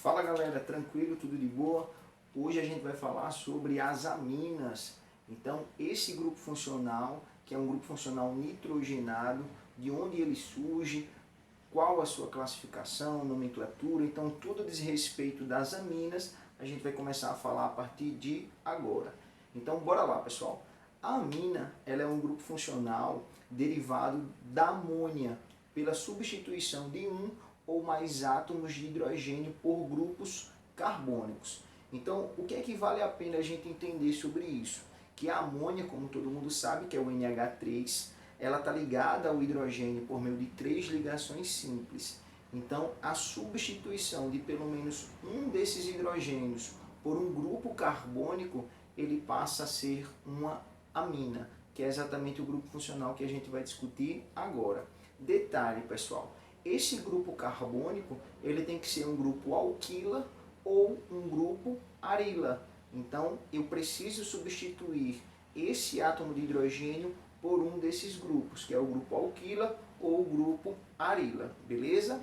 Fala galera, tranquilo, tudo de boa? Hoje a gente vai falar sobre as aminas. Então, esse grupo funcional, que é um grupo funcional nitrogenado, de onde ele surge, qual a sua classificação, nomenclatura, então tudo diz respeito das aminas, a gente vai começar a falar a partir de agora. Então, bora lá pessoal. A amina, ela é um grupo funcional derivado da amônia, pela substituição de um ou mais átomos de hidrogênio por grupos carbônicos. Então, o que é que vale a pena a gente entender sobre isso? Que a amônia, como todo mundo sabe, que é o NH3, ela está ligada ao hidrogênio por meio de 3 ligações simples. Então, a substituição de pelo menos um desses hidrogênios por um grupo carbônico, ele passa a ser uma amina, que é exatamente o grupo funcional que a gente vai discutir agora. Detalhe, pessoal, esse grupo carbônico ele tem que ser um grupo alquila ou um grupo arila. Então, eu preciso substituir esse átomo de hidrogênio por um desses grupos, que é o grupo alquila ou o grupo arila, beleza?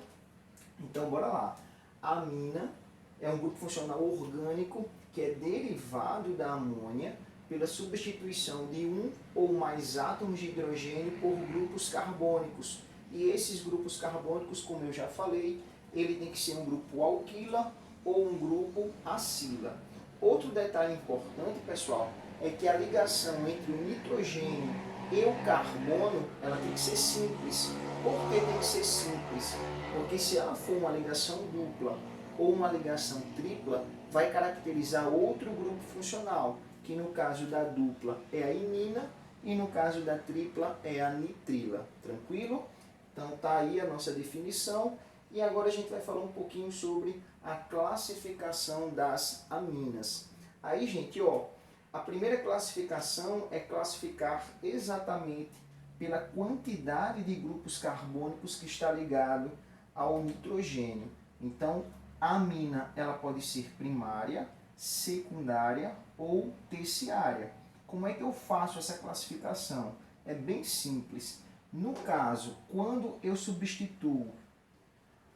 Então, bora lá. A amina é um grupo funcional orgânico que é derivado da amônia pela substituição de um ou mais átomos de hidrogênio por grupos carbônicos. E esses grupos carbônicos, como eu já falei, ele tem que ser um grupo alquila ou um grupo acila. Outro detalhe importante, pessoal, é que a ligação entre o nitrogênio e o carbono, ela tem que ser simples. Por que tem que ser simples? Porque se ela for uma ligação dupla ou uma ligação tripla, vai caracterizar outro grupo funcional, que no caso da dupla é a imina e no caso da tripla é a nitrila. Tranquilo? Então tá aí a nossa definição e agora a gente vai falar um pouquinho sobre a classificação das aminas. Aí, gente, ó, a primeira classificação é classificar exatamente pela quantidade de grupos carbônicos que está ligado ao nitrogênio. Então, a amina ela pode ser primária, secundária ou terciária. Como é que eu faço essa classificação? É bem simples. No caso, quando eu substituo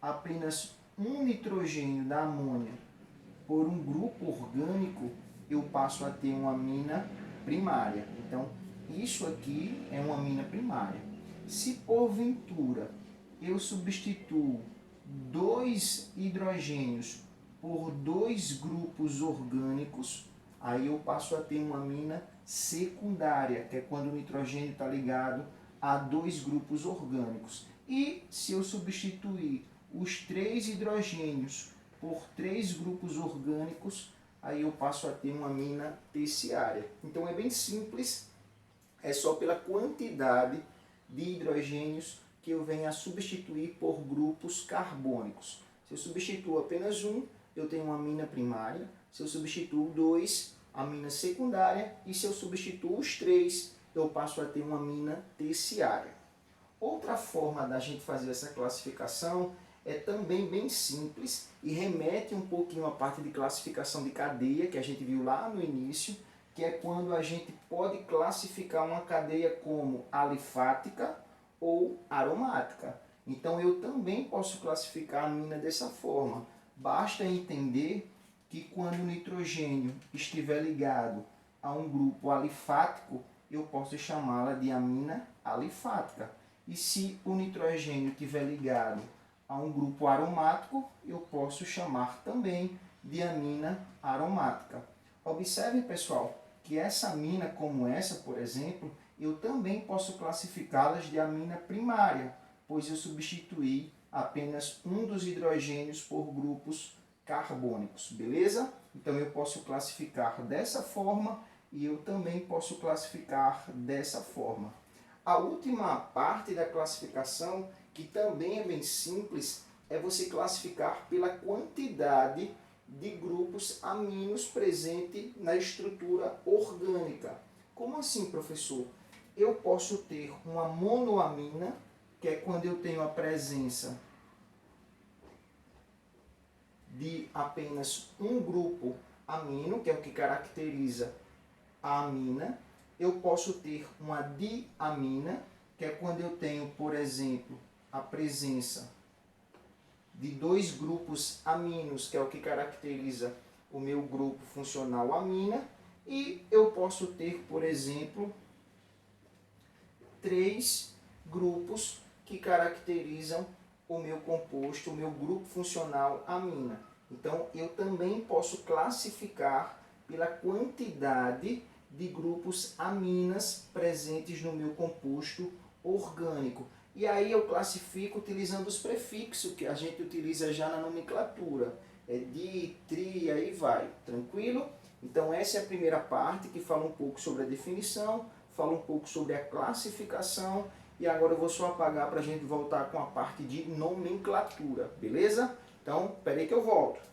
apenas um nitrogênio da amônia por um grupo orgânico, eu passo a ter uma amina primária. Então, isso aqui é uma amina primária. Se porventura eu substituo dois hidrogênios por dois grupos orgânicos, aí eu passo a ter uma amina secundária, que é quando o nitrogênio está ligado a dois grupos orgânicos. E se eu substituir os 3 hidrogênios por 3 grupos orgânicos, aí eu passo a ter uma amina terciária. Então é bem simples, é só pela quantidade de hidrogênios que eu venho a substituir por grupos carbônicos. Se eu substituo apenas um, eu tenho uma amina primária. Se eu substituo 2, amina secundária. E se eu substituo os 3, eu passo a ter uma amina terciária. Outra forma da gente fazer essa classificação é também bem simples e remete um pouquinho à parte de classificação de cadeia que a gente viu lá no início, que é quando a gente pode classificar uma cadeia como alifática ou aromática. Então eu também posso classificar a amina dessa forma. Basta entender que quando o nitrogênio estiver ligado a um grupo alifático, eu posso chamá-la de amina alifática. E se o nitrogênio estiver ligado a um grupo aromático, eu posso chamar também de amina aromática. Observem, pessoal, que essa amina, como essa, por exemplo, eu também posso classificá-las de amina primária, pois eu substituí apenas um dos hidrogênios por grupos carbônicos, beleza? Então eu posso classificar dessa forma e eu também posso classificar dessa forma. A última parte da classificação, que também é bem simples, é você classificar pela quantidade de grupos aminos presente na estrutura orgânica. Como assim, professor? Eu posso ter uma monoamina, que é quando eu tenho a presença de apenas um grupo amino, que é o que caracteriza a amina. Eu posso ter uma diamina, que é quando eu tenho, por exemplo, a presença de dois grupos aminos, que é o que caracteriza o meu grupo funcional amina, e eu posso ter, por exemplo, três grupos que caracterizam o meu composto, o meu grupo funcional amina. Então, eu também posso classificar pela quantidade de grupos aminas presentes no meu composto orgânico. E aí eu classifico utilizando os prefixos que a gente utiliza já na nomenclatura. É di, tri, aí vai. Tranquilo? Então essa é a primeira parte que fala um pouco sobre a definição, fala um pouco sobre a classificação, e agora eu vou só apagar para a gente voltar com a parte de nomenclatura, beleza? Então, espera aí que eu volto.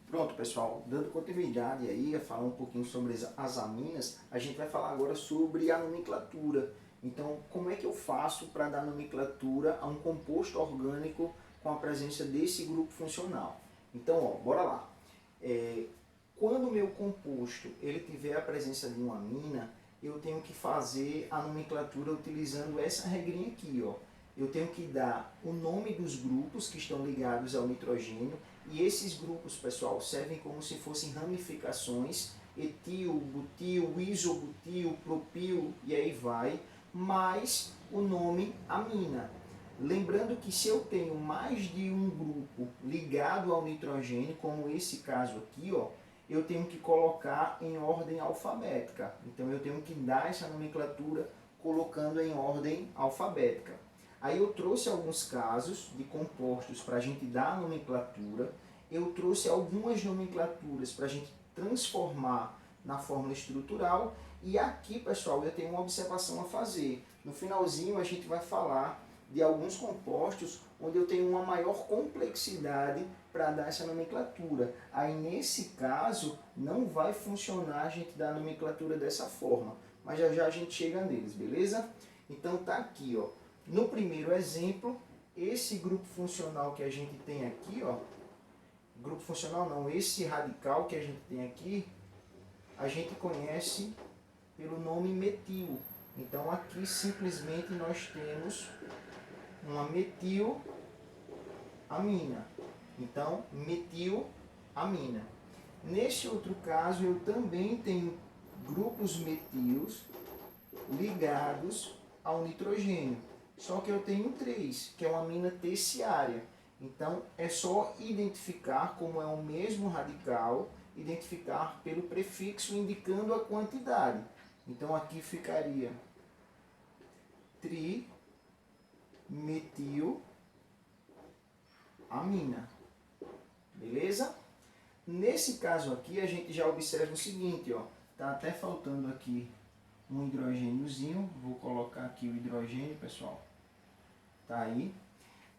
Pronto, pessoal, dando continuidade aí a falar um pouquinho sobre as aminas, a gente vai falar agora sobre a nomenclatura. Então, como é que eu faço para dar nomenclatura a um composto orgânico com a presença desse grupo funcional? Então, ó, bora lá. Quando o meu composto ele tiver a presença de uma amina, eu tenho que fazer a nomenclatura utilizando essa regrinha aqui, ó. Eu tenho que dar o nome dos grupos que estão ligados ao nitrogênio, e esses grupos, pessoal, servem como se fossem ramificações, etil, butil, isobutil, propil, e aí vai, mais o nome amina. Lembrando que se eu tenho mais de um grupo ligado ao nitrogênio, como esse caso aqui, ó, eu tenho que colocar em ordem alfabética. Então eu tenho que dar essa nomenclatura colocando em ordem alfabética. Aí eu trouxe alguns casos de compostos para a gente dar a nomenclatura. Eu trouxe algumas nomenclaturas para a gente transformar na fórmula estrutural. E aqui, pessoal, eu tenho uma observação a fazer. No finalzinho a gente vai falar de alguns compostos onde eu tenho uma maior complexidade para dar essa nomenclatura. Aí nesse caso não vai funcionar a gente dar a nomenclatura dessa forma, mas já já a gente chega neles, beleza? Então tá aqui, ó. No primeiro exemplo, esse grupo funcional que a gente tem aqui, ó, grupo funcional não, esse radical que a gente tem aqui, a gente conhece pelo nome metil. Então aqui simplesmente nós temos uma metilamina. Então, metilamina. Neste outro caso, eu também tenho grupos metilos ligados ao nitrogênio. Só que eu tenho três, que é uma amina terciária. Então, é só identificar como é o mesmo radical, identificar pelo prefixo indicando a quantidade. Então, aqui ficaria trimetilamina. Beleza? Nesse caso aqui, a gente já observa o seguinte, ó. Tá até faltando aqui um hidrogêniozinho. Vou colocar aqui o hidrogênio, pessoal. Tá aí.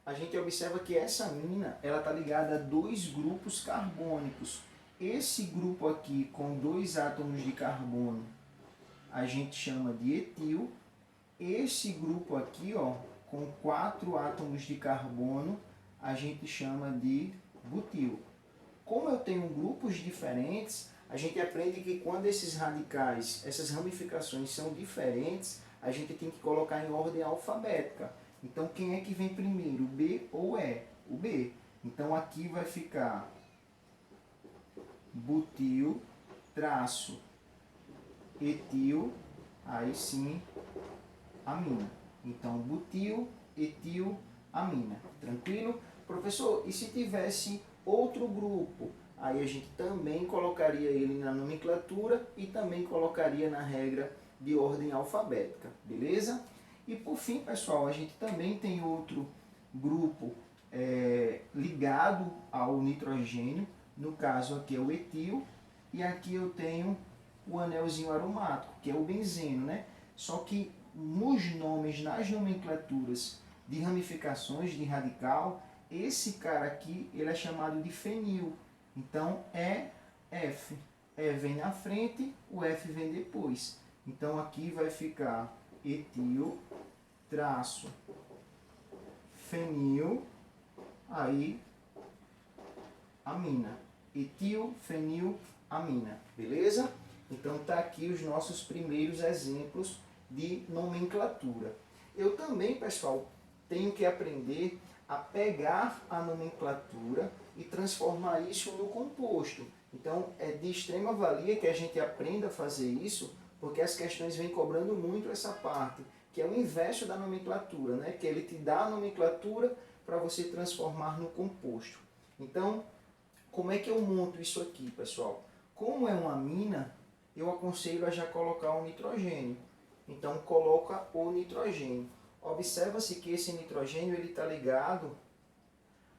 A gente observa que essa amina, ela tá ligada a dois grupos carbônicos. Esse grupo aqui com dois átomos de carbono, a gente chama de etil. Esse grupo aqui, ó, com 4 átomos de carbono, a gente chama de butil. Como eu tenho grupos diferentes, a gente aprende que quando esses radicais, essas ramificações são diferentes, a gente tem que colocar em ordem alfabética. Então, quem é que vem primeiro, o B ou o E? O B. Então, aqui vai ficar butil, traço, etil, aí sim, amina. Então, butil, etil, amina. Tranquilo? Professor, e se tivesse outro grupo? Aí a gente também colocaria ele na nomenclatura e também colocaria na regra de ordem alfabética. Beleza? E por fim, pessoal, a gente também tem outro grupo ligado ao nitrogênio. No caso aqui é o etil. E aqui eu tenho o anelzinho aromático, que é o benzeno, né? Só que nos nomes, nas nomenclaturas de ramificações de radical, esse cara aqui ele é chamado de fenil. Então é F. E vem na frente, o F vem depois. Então aqui vai ficar etil, traço, fenil, aí amina. Etil, fenil, amina. Beleza? Então tá aqui os nossos primeiros exemplos de nomenclatura. Eu também, pessoal, tenho que aprender a pegar a nomenclatura e transformar isso no composto. Então, é de extrema valia que a gente aprenda a fazer isso, porque as questões vêm cobrando muito essa parte, que é o inverso da nomenclatura, né? Que ele te dá a nomenclatura para você transformar no composto. Então, como é que eu monto isso aqui, pessoal? Como é uma amina, eu aconselho a já colocar o nitrogênio. Então, coloca o nitrogênio. Observa-se que esse nitrogênio está ligado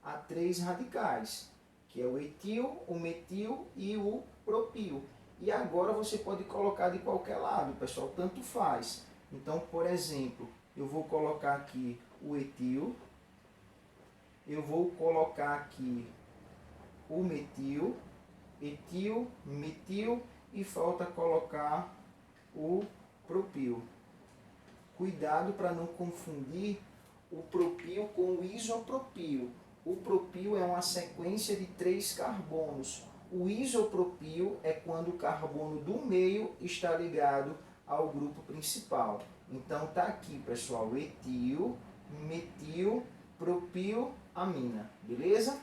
a 3 radicais, que é o etil, o metil e o propil. E agora você pode colocar de qualquer lado, pessoal, tanto faz. Então, por exemplo, eu vou colocar aqui o etil, eu vou colocar aqui o metil, etil, metil e falta colocar o propil. Cuidado para não confundir o propil com o isopropil. O propil é uma sequência de 3 carbonos. O isopropil é quando o carbono do meio está ligado ao grupo principal. Então tá aqui, pessoal, etil, metil, propil, amina, beleza?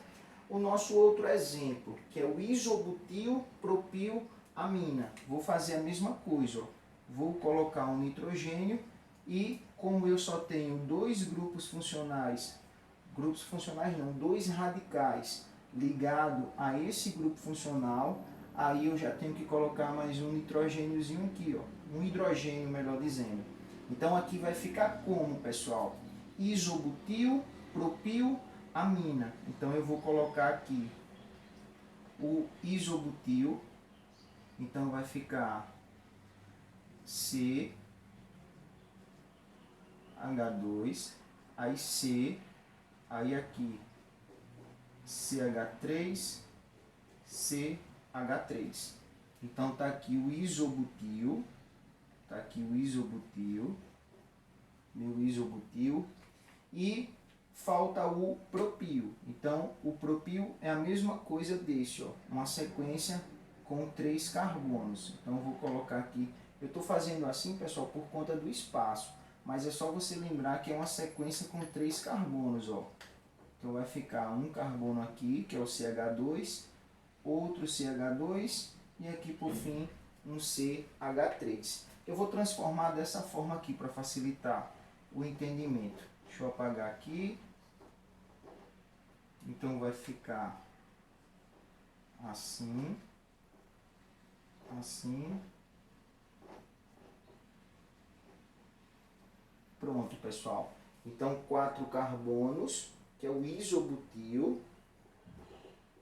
O nosso outro exemplo, que é o isobutil, propil, amina. Vou fazer a mesma coisa, ó. Vou colocar um nitrogênio e como eu só tenho 2 grupos funcionais não, 2 radicais ligado a esse grupo funcional, aí eu já tenho que colocar mais um nitrogêniozinho aqui, ó, um hidrogênio, melhor dizendo. Então aqui vai ficar como, pessoal? Isobutil, propil, amina. Então eu vou colocar aqui o isobutil, então vai ficar CH2, aí C, aí aqui CH3, CH3. Então tá aqui o isobutil, meu isobutil, e falta o propil. Então o propil é a mesma coisa desse, ó, uma sequência com 3 carbonos. Então eu vou colocar aqui, eu estou fazendo assim, pessoal, por conta do espaço, mas é só você lembrar que é uma sequência com 3 carbonos, ó. Então vai ficar um carbono aqui, que é o CH2, outro CH2 e aqui por fim um CH3. Eu vou transformar dessa forma aqui para facilitar o entendimento. Deixa eu apagar aqui. Então vai ficar assim, assim. Pronto, pessoal. Então 4 carbonos, que é o isobutil,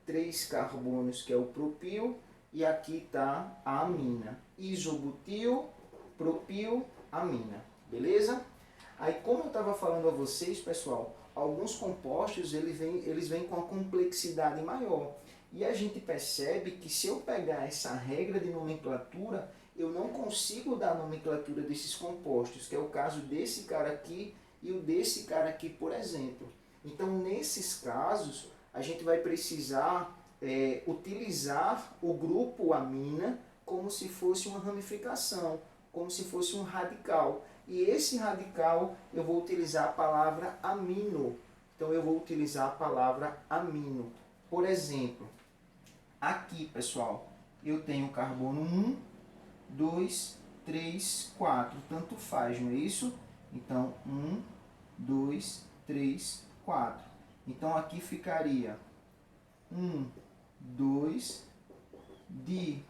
3 carbonos, que é o propil, e aqui está a amina. Isobutil, propil, amina. Beleza? Aí, como eu estava falando a vocês, pessoal, alguns compostos eles vêm com uma complexidade maior. E a gente percebe que se eu pegar essa regra de nomenclatura, eu não consigo dar a nomenclatura desses compostos, que é o caso desse cara aqui e o desse cara aqui, por exemplo. Então, nesses casos, a gente vai precisar utilizar o grupo amina como se fosse uma ramificação, como se fosse um radical. E esse radical eu vou utilizar a palavra amino. Então eu vou utilizar a palavra amino. Por exemplo, aqui, pessoal, eu tenho carbono 1, 2, 3, 4. Tanto faz, não é isso? Então 1, 2, 3, 4. Então aqui ficaria 1, 2, di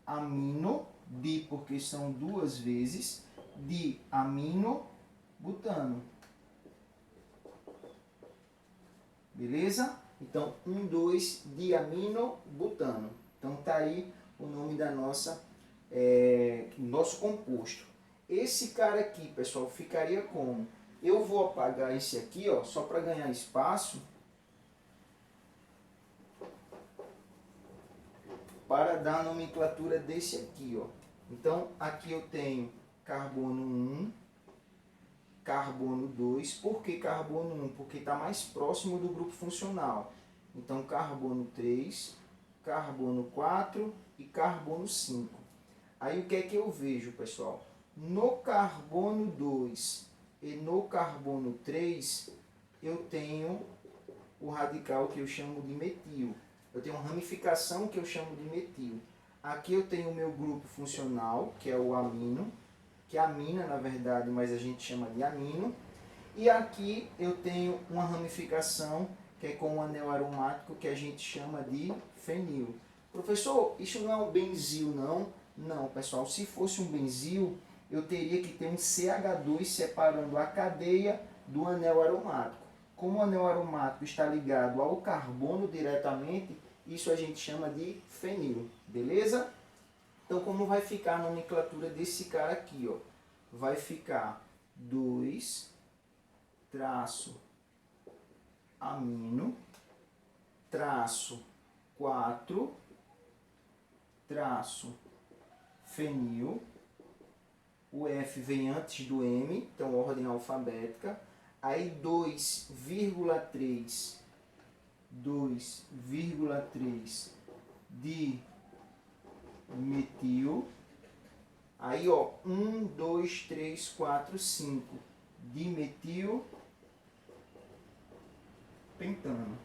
amino, di porque são 2 vezes, di amino butano. Beleza? Então 1, 2, di amino butano. Então tá aí o nome da nosso composto. Esse cara aqui, pessoal, ficaria como? Eu vou apagar esse aqui, ó, só para ganhar espaço, para dar a nomenclatura desse aqui, ó. Então, aqui eu tenho carbono 1, carbono 2. Por que carbono 1? Porque está mais próximo do grupo funcional. Então, carbono 3, carbono 4 e carbono 5. Aí, o que é que eu vejo, pessoal? no carbono 2 e no carbono 3, eu tenho o radical que eu chamo de metil. Eu tenho uma ramificação que eu chamo de metil. Aqui eu tenho o meu grupo funcional, que é o amino, que é amina na verdade, mas a gente chama de amino. E aqui eu tenho uma ramificação que é com um anel aromático que a gente chama de fenil. Professor, isso não é um benzil não? Não, pessoal, se fosse um benzil, eu teria que ter um CH2 separando a cadeia do anel aromático. Como o anel aromático está ligado ao carbono diretamente, isso a gente chama de fenil, beleza? Então, como vai ficar a nomenclatura desse cara aqui, ó? Vai ficar 2 traço amino traço 4 traço fenil. O F vem antes do M, então ordem alfabética. Aí 2,3 de metil. Aí, ó, 1, 2, 3, 4, 5 dimetil pentano.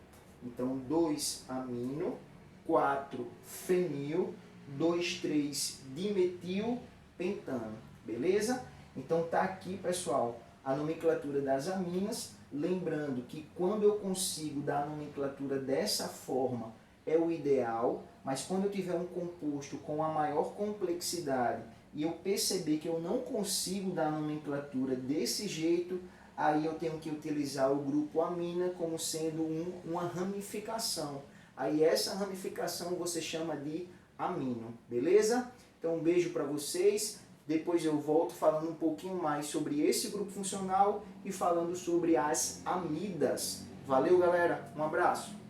Então, 2 amino, 4 fenil, 2, 3 dimetil pentano. Beleza? Então, tá aqui, pessoal, a nomenclatura das aminas. Lembrando que quando eu consigo dar a nomenclatura dessa forma, é o ideal, mas quando eu tiver um composto com a maior complexidade e eu perceber que eu não consigo dar a nomenclatura desse jeito, aí eu tenho que utilizar o grupo amina como sendo uma ramificação. Aí essa ramificação você chama de amino, beleza? Então um beijo para vocês. Depois eu volto falando um pouquinho mais sobre esse grupo funcional e falando sobre as amidas. Valeu, galera. Um abraço.